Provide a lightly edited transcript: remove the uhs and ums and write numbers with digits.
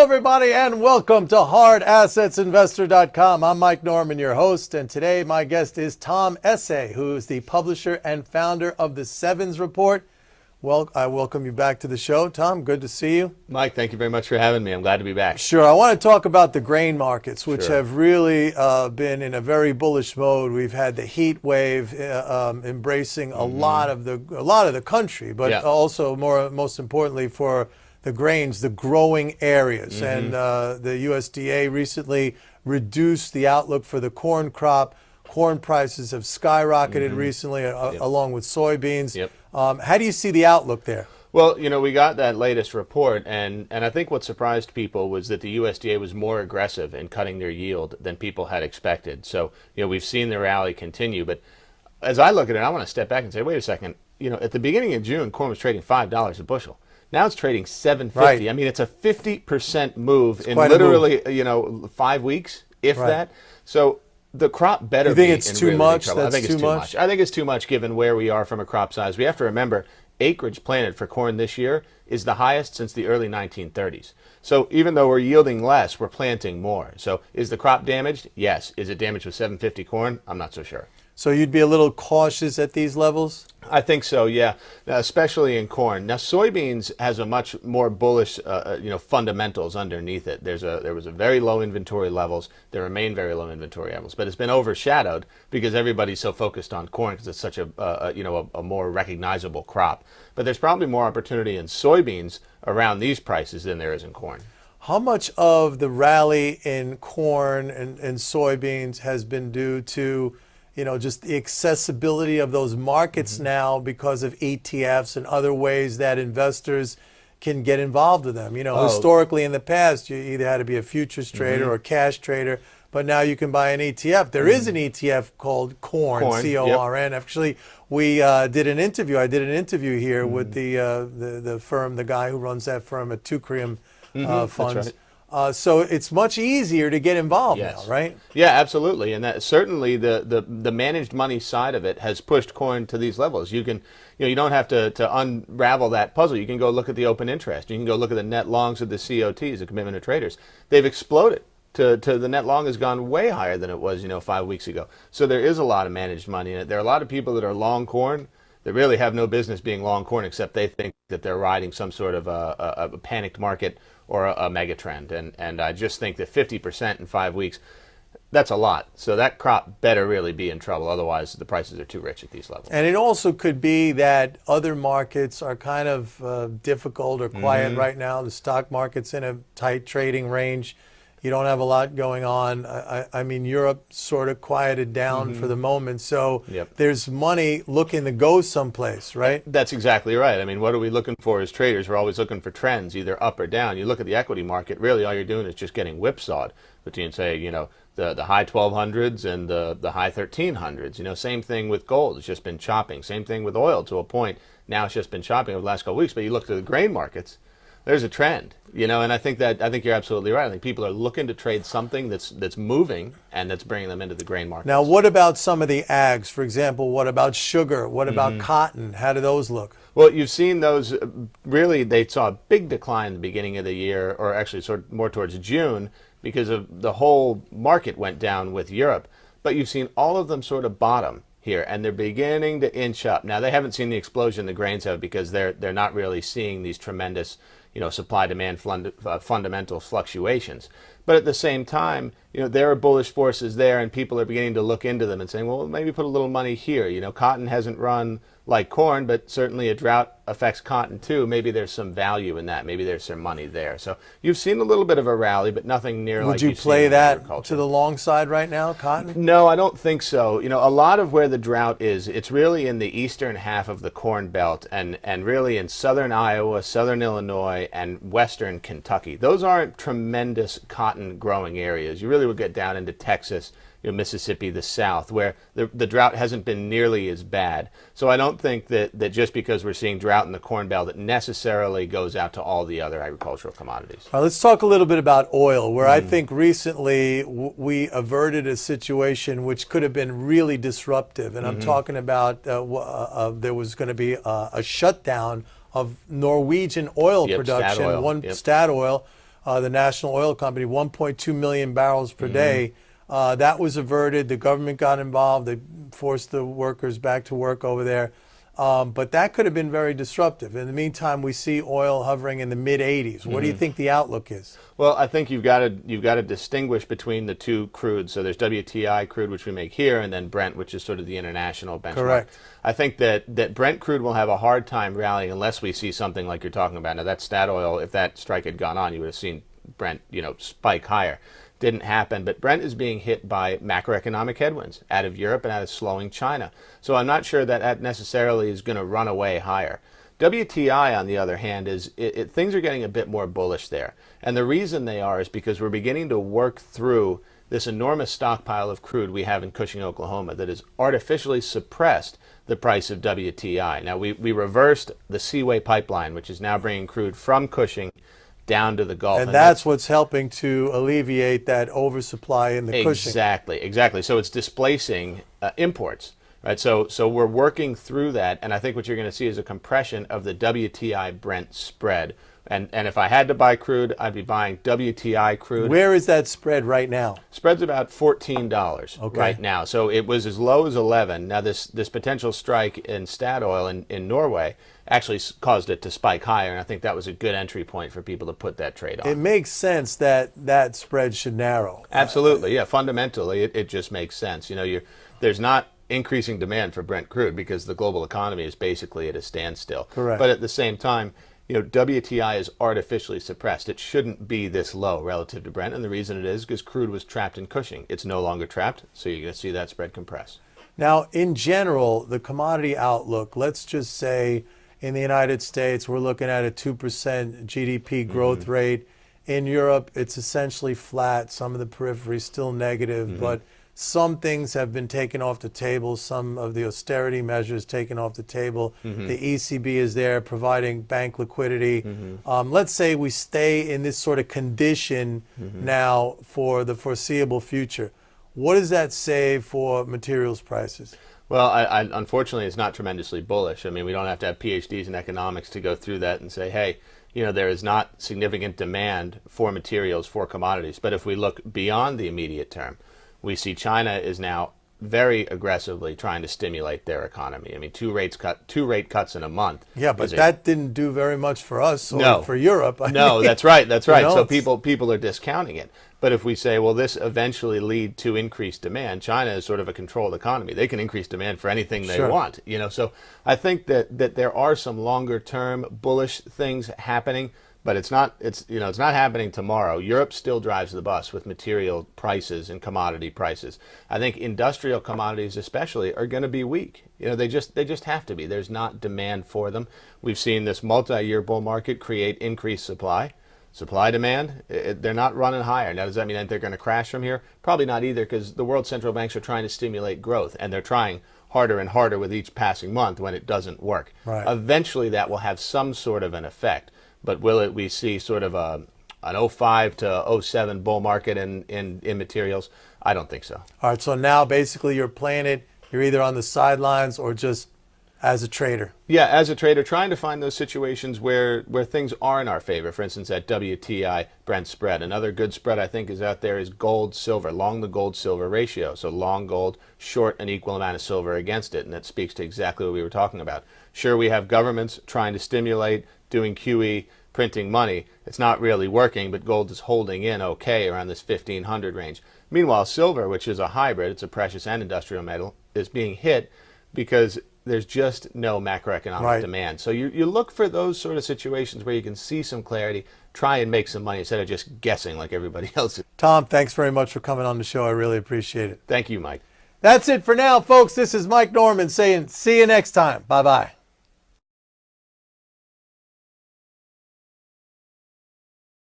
everybody, and welcome to HardAssetsInvestor.com. I'm Mike Norman, your host, and today my guest is Tom Essaye, who is the publisher and founder of the Sevens Report. Well, I welcome you back to the show. Tom, good to see you. Mike, thank you very much for having me. I'm glad to be back. Sure. I want to talk about the grain markets, which have really been in a very bullish mode. We've had the heat wave embracing a lot of the country, but also most importantly for the grains, the growing areas. And the USDA recently reduced the outlook for the corn crop. Corn prices have skyrocketed recently, along with soybeans. How do you see the outlook there? Well, you know, we got that latest report, and I think what surprised people was that the USDA was more aggressive in cutting their yield than people had expected. So, you know, we've seen the rally continue. But as I look at it, I want to step back and say, wait a second. You know, at the beginning of June, corn was trading $5 a bushel. Now it's trading $7.50. Right. I mean, it's a 50% move in literally, you know, 5 weeks, if that. So the crop better you think be it's in too really much? trouble. I think it's too much. I think it's too much given where we are from a crop size. We have to remember acreage planted for corn this year is the highest since the early 1930s. So even though we're yielding less, we're planting more. So is the crop damaged? Yes. Is it damaged with 750 corn? I'm not so sure. So you'd be a little cautious at these levels? I think so, yeah, especially in corn. Now, soybeans has a much more bullish, you know, fundamentals underneath it. There was a very low inventory levels. There remain very low inventory levels, but it's been overshadowed because everybody's so focused on corn because it's such a more recognizable crop. But there's probably more opportunity in soybeans around these prices than there is in corn. How much of the rally in corn and soybeans has been due to, you know, just the accessibility of those markets now because of ETFs and other ways that investors can get involved with them? You know, historically in the past, you either had to be a futures trader or a cash trader, but now you can buy an ETF. There is an ETF called Corn, C-O-R-N. Actually, we did an interview. I did an interview here with the firm, the guy who runs that firm at Tucrium Funds. That's right. So it's much easier to get involved now, right? Yeah, absolutely. And that certainly the managed money side of it has pushed corn to these levels. You can, you know, you don't have to unravel that puzzle. You can go look at the open interest. You can go look at the net longs of the COTs, the commitment of traders. They've exploded. To the net long has gone way higher than it was, you know, 5 weeks ago. So there is a lot of managed money in it. There are a lot of people that are long corn that really have no business being long corn except they think that they're riding some sort of a panicked market or a mega trend. And I just think that 50% in 5 weeks, that's a lot. So that crop better really be in trouble. Otherwise, the prices are too rich at these levels. And it also could be that other markets are kind of difficult or quiet right now. The stock market's in a tight trading range. You don't have a lot going on. I mean, Europe sort of quieted down for the moment. So there's money looking to go someplace, right? That's exactly right. I mean, what are we looking for as traders? We're always looking for trends, either up or down. You look at the equity market, really all you're doing is just getting whipsawed between, say, you know, the high 1200s and the high 1300s. You know, same thing with gold. It's just been chopping. Same thing with oil to a point. Now it's just been chopping over the last couple of weeks. But you look at the grain markets, there's a trend, you know, and I think you're absolutely right. I think people are looking to trade something that's moving and that's bringing them into the grain market. Now, what about some of the ags? For example, what about sugar? What about cotton? How do those look? Well, you've seen those really, they saw a big decline in the beginning of the year, or actually sort of more towards June, because of the whole market went down with Europe. But you've seen all of them sort of bottom here, and they're beginning to inch up. Now, they haven't seen the explosion the grains have because they're not really seeing these tremendous, you know, supply-demand fundamental fluctuations. But at the same time, you know, there are bullish forces there, and people are beginning to look into them and saying, well, maybe put a little money here. You know, cotton hasn't run like corn, but certainly a drought affects cotton too. Maybe there's some value in that. Maybe there's some money there. So you've seen a little bit of a rally, but nothing near like you've seen in agriculture. Would you play that to the long side right now, cotton? No, I don't think so. You know, a lot of where the drought is, it's really in the eastern half of the Corn Belt and really in southern Iowa, southern Illinois, and western Kentucky. Those aren't tremendous cotton growing areas. You really would get down into Texas, you know, Mississippi, the South, where the drought hasn't been nearly as bad. So I don't think that just because we're seeing drought in the Corn Belt, it necessarily goes out to all the other agricultural commodities. All right, let's talk a little bit about oil, where I think recently we averted a situation which could have been really disruptive. And I'm talking about there was going to be a shutdown of Norwegian oil production, Statoil. the national oil company, 1.2 million barrels per day. That was averted. The government got involved. They forced the workers back to work over there. But that could have been very disruptive. In the meantime, we see oil hovering in the mid-80s. What do you think the outlook is? Well, I think you've got to distinguish between the two crudes. So there's WTI crude, which we make here, and then Brent, which is sort of the international benchmark. Correct. I think that Brent crude will have a hard time rallying unless we see something like you're talking about. Now, that Statoil, if that strike had gone on, you would have seen Brent, spike higher. Didn't happen, but Brent is being hit by macroeconomic headwinds out of Europe and out of slowing China. So I'm not sure that necessarily is going to run away higher. WTI, on the other hand, things are getting a bit more bullish there. And the reason they are is because we're beginning to work through this enormous stockpile of crude we have in Cushing, Oklahoma, that has artificially suppressed the price of WTI. Now, we reversed the Seaway pipeline, which is now bringing crude from Cushing down to the Gulf. And that's what's helping to alleviate that oversupply in the Cushing. Exactly. So it's displacing imports, right? So we're working through that, and I think what you're going to see is a compression of the WTI Brent spread. And if I had to buy crude, I'd be buying WTI crude. Where is that spread right now? Spread's about $14 right now. So it was as low as 11. Now this potential strike in Statoil in Norway actually caused it to spike higher, and I think that was a good entry point for people to put that trade on. It makes sense that that spread should narrow. Absolutely, yeah. Fundamentally, it just makes sense. There's not increasing demand for Brent crude because the global economy is basically at a standstill. Correct. But at the same time, WTI is artificially suppressed. It shouldn't be this low relative to Brent, and the reason it is because crude was trapped in Cushing. It's no longer trapped, so you're going to see that spread compress. Now, in general, the commodity outlook, let's just say in the United States, we're looking at a 2% GDP growth rate. In Europe, it's essentially flat. Some of the periphery is still negative, but some things have been taken off the table. Some of the austerity measures taken off the table. The ECB is there providing bank liquidity. Let's say we stay in this sort of condition now for the foreseeable future. What does that say for materials prices? Well, unfortunately, it's not tremendously bullish. I mean, we don't have to have PhDs in economics to go through that and say, hey, there is not significant demand for materials, for commodities. But if we look beyond the immediate term, we see China is now very aggressively trying to stimulate their economy. I mean, two rate cuts in a month. Yeah, but that didn't do very much for us or for Europe. That's right. So people are discounting it. But if we say, well, this eventually lead to increased demand, China is sort of a controlled economy. They can increase demand for anything they want. So I think that there are some longer term bullish things happening. But it's not happening tomorrow. Europe still drives the bus with material prices and commodity prices. I think industrial commodities especially are going to be weak. They just have to be. There's not demand for them. We've seen this multi-year bull market create increased supply. Supply demand, they're not running higher. Now, does that mean that they're going to crash from here? Probably not either, because the world central banks are trying to stimulate growth, and they're trying harder and harder with each passing month when it doesn't work. Right. Eventually that will have some sort of an effect. But will we see sort of an 05 to 07 bull market in materials? I don't think so. All right, so now basically you're playing it. You're either on the sidelines or just as a trader. Yeah, as a trader, trying to find those situations where things are in our favor. For instance, that WTI Brent spread. Another good spread I think is out there is gold silver, long the gold silver ratio. So long gold, short an equal amount of silver against it, and that speaks to exactly what we were talking about. Sure, we have governments trying to stimulate, doing QE, printing money. It's not really working, but gold is holding in okay around this 1500 range. Meanwhile, silver, which is a hybrid, it's a precious and industrial metal, is being hit because there's just no macroeconomic demand. So you look for those sort of situations where you can see some clarity, try and make some money instead of just guessing like everybody else is. Tom, thanks very much for coming on the show. I really appreciate it. Thank you, Mike. That's it for now, folks. This is Mike Norman saying see you next time. Bye-bye.